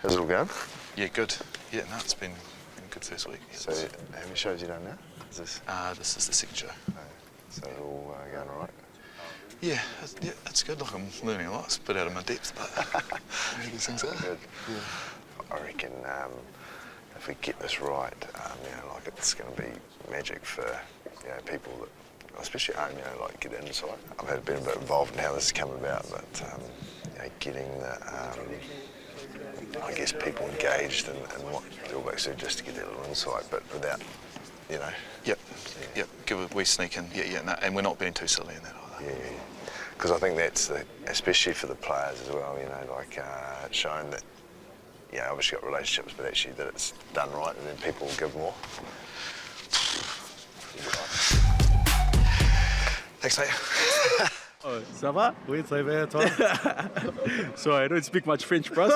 How's it all going? Yeah, good. Yeah, no, it's been a good first week. So, how many shows you done now? Is this? This is the second show. So it's all going all right? Yeah, it's good. Like I'm learning a lot. It's a bit out of my depth, but these things are. Good. I reckon if we get this right, like it's going to be magic for people that, especially at home, like get insight. I've been a bit involved in how this has come about, but getting the, I guess people engaged in what the All Blacks do just to get that little insight, but without, Yep. Give a wee sneak in. No, and we're not being too silly in that either. Yeah. Because I think that's, especially for the players as well, it's shown that, obviously got relationships, but actually that it's done right and then people will give more. Thanks, mate. Oh, ça va? Oui, très bien, toi? Sorry, I don't speak much French, bros.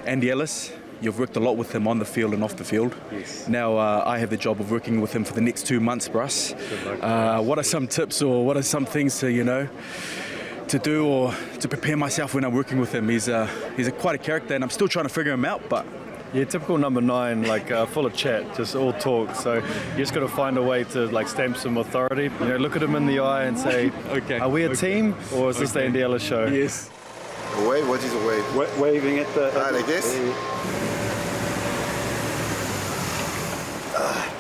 Andy Ellis, you've worked a lot with him on the field and off the field. Yes. Now I have the job of working with him for the next 2 months, Bruss. What are some tips or what are some things to do or to prepare myself when I'm working with him? He's quite a character and I'm still trying to figure him out, but... Yeah, typical number 9, full of chat, just all talk. So you just got to find a way to stamp some authority. Look at him in the eye and say, okay, are we a team or is this the Andy Ellis show? Yes. A wave? What is a wave? Waving at the... like this?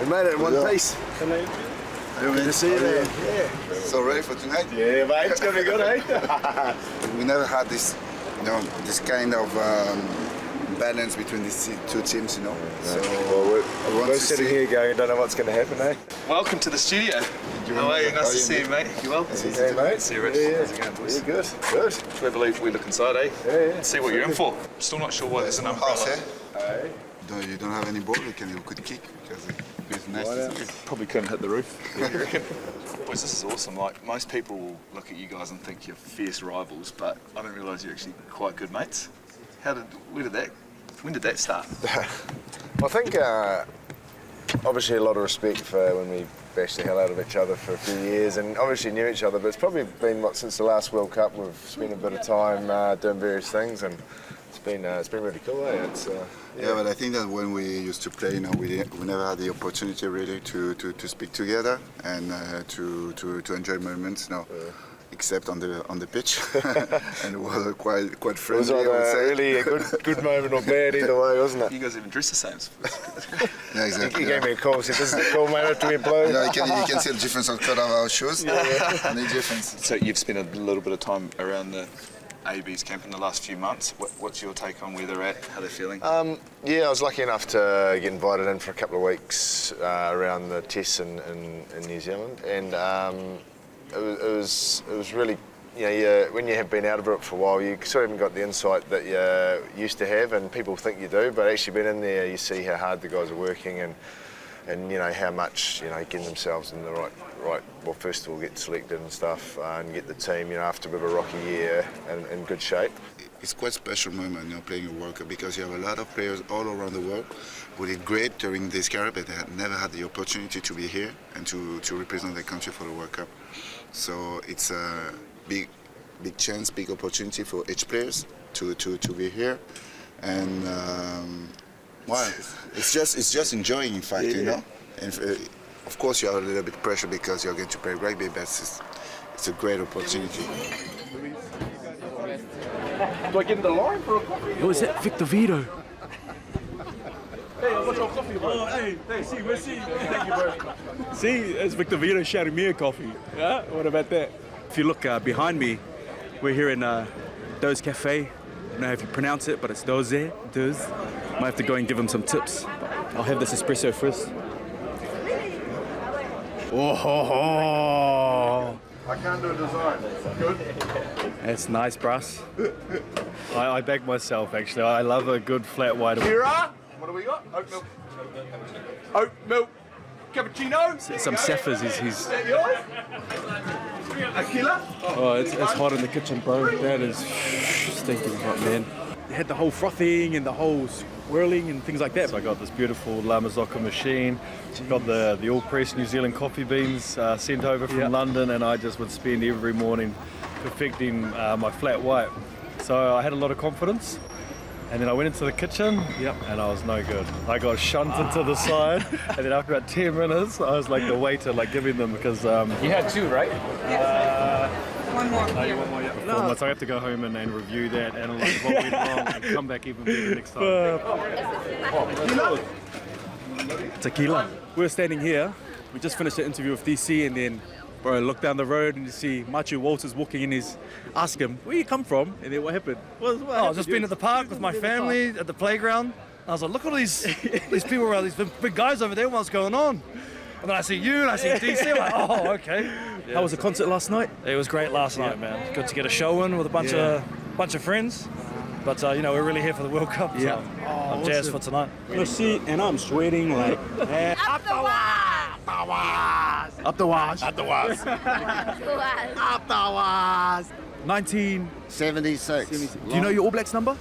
We made it in one piece. Good to see you there. Yeah. So ready for tonight? Yeah, mate, it's going to be good, eh? We never had this, this kind of balance between these two teams, So we're sitting here going, I don't know what's going to happen, eh? Welcome to the studio. How are you? Nice to see you, mate. You well? Hey, mate. See you, Rich. Yeah. How's it going, boys? Yeah, good. I believe we look inside, eh? Yeah. See what you're in for. Still not sure why there's an umbrella. Hey? You don't have any ball, you could kick because it's nice. Probably couldn't hit the roof. Boys, this is awesome. Most people will look at you guys and think you're fierce rivals, but I didn't realise you're actually quite good mates. When did that start? I think obviously a lot of respect for when we bashed the hell out of each other for a few years and obviously knew each other, but it's probably been since the last World Cup we've spent a bit of time doing various things and it's been really cool, eh? Yeah, but I think that when we used to play, we never had the opportunity really to speak together and to enjoy moments, except on the pitch, and it was quite friendly. It was really a good moment or bad either way, wasn't it? You guys even dress the same. Yeah, exactly. He gave me a call, said this is the call, mate, after we play. You can see the difference of cut of our shoes. Yeah. And the difference. So you've spent a little bit of time around the AB's camp in the last few months. What's your take on where they're at, how they're feeling? I was lucky enough to get invited in for a couple of weeks around the tests in New Zealand, and it was really, when you have been out of it for a while, you sort of haven't got the insight that you used to have, and people think you do, but actually being in there, you see how hard the guys are working, and how much getting themselves in the right. Well, first of all, get selected and stuff, and get the team, after a bit of a rocky year, in good shape. It's quite a special moment, playing a World Cup, because you have a lot of players all around the world who did great during this career, but they had never had the opportunity to be here and to represent their country for the World Cup. So it's a big chance, big opportunity for each players to be here, and it's just enjoying, in fact, And of course, you have a little bit of pressure because you're going to play rugby, but it's a great opportunity. Do I get in the line for a coffee? Who is that? Victor Vito. Hey, I want your coffee, bro. Oh, hey, see, we'll see. Thank you, bro. See, that's Victor Vito shouting me a coffee. Yeah? What about that? If you look behind me, we're here in Doze Cafe. I don't know if you pronounce it, but it's Doze. Might have to go and give him some tips. I'll have this espresso first. Oh, I can't do a design. Good. That's nice, Brass. I back myself, actually. I love a good flat white. Kira, what do we got? Oat milk. Oat milk. Cappuccino. Some Cephas, he's Yours? Aquila? Oh, it's hot in the kitchen, bro. That is stinking hot, man. They had the whole frothing and the whole swirling and things like that. So I got this beautiful La Mazzocca machine. Got the all-pressed New Zealand coffee beans sent over from London, and I just would spend every morning perfecting my flat white. So I had a lot of confidence. And then I went into the kitchen, and I was no good. I got shunted to the side, and then after about 10 minutes, I was like the waiter, like giving them because You had 2, right? One more. Oh, you want more? Yeah. so I have to go home and review that, analyze what went wrong, and come back even better next time. Tequila. We're standing here. We just finished the interview with DC, and then, bro, look down the road and you see Machu Walters walking in. Ask him, where you come from? And then what happened? I was just been at the park with my family at the playground. I was like, look at all these people around, these big guys over there. What's going on? And then I see you and I see DC. I'm like, oh, okay. How was the concert last night? It was great last night, man. Good to get a show in with a bunch of friends. But you know, we're really here for the World Cup. So I'm jazzed for tonight. You see, and I'm sweating like. Up the wall! Up the wash. Up the wall! 1976. 76. Do you know your All Blacks number?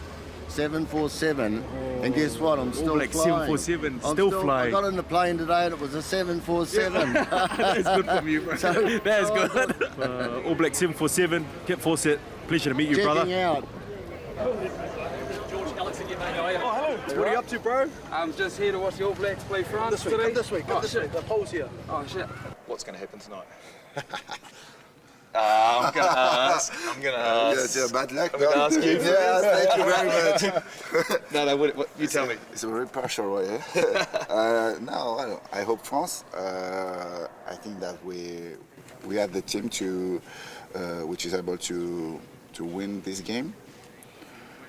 747. And guess what? I'm still Black flying. 747, I'm still flying. I got on the plane today and it was a 747. That's good from you, bro. That is good. All Black 747, Kip Fawcett. Pleasure to meet you, brother. Checking out. What are you up to, bro? I'm just here to watch the All Blacks play France today. This week. The pole's here. Oh, shit. What's going to happen tonight? I'm going to ask. Yeah, bad luck. I'm going to ask you. Yeah, thank you very much. No, what, you tell me. It's a very partial way. No, I hope France. I think that we have the team to, which is able to win this game.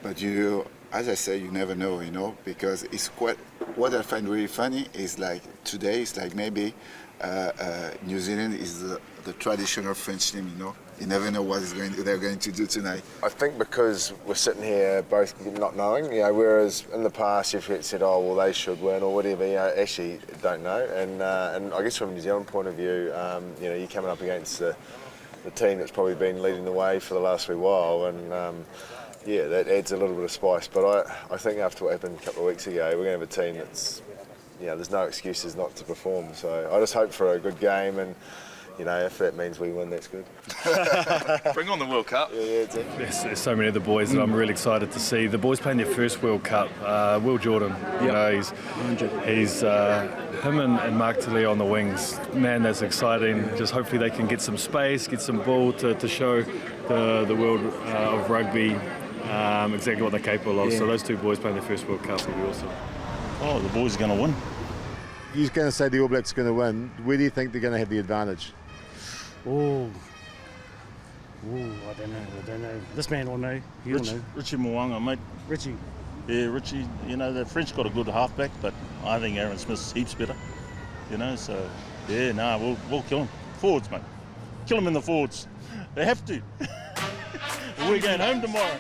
But as I say, you never know, because it's quite. What I find really funny is like today, it's like maybe New Zealand is the traditional French team, You never know what they're going to do tonight. I think because we're sitting here both not knowing, whereas in the past you've said, oh, well, they should win or whatever, actually don't know. And I guess from a New Zealand point of view, you're coming up against the team that's probably been leading the way for the last wee while, and that adds a little bit of spice. But I think after what happened a couple of weeks ago, we're going to have a team that's, there's no excuses not to perform. So I just hope for a good game, and if that means we win, that's good. Bring on the World Cup. Yeah, exactly. There's so many of the boys that I'm really excited to see. The boys playing their first World Cup. Will Jordan, he's him and Mark Tilley on the wings. Man, that's exciting. Just hopefully they can get some space, get some ball to show the world of rugby exactly what they're capable of. So those two boys playing their first World Cup will be awesome. Oh, the boys are going to win. You're going to say the All Blacks are going to win. Where do you think they're going to have the advantage? Oh, I don't know. This man will know. He'll know. Richie Mo'unga, mate. Richie. Yeah, Richie. The French got a good halfback, but I think Aaron Smith's heaps better. So we'll kill him. Forwards, mate. Kill him in the forwards. They have to. We're going home tomorrow.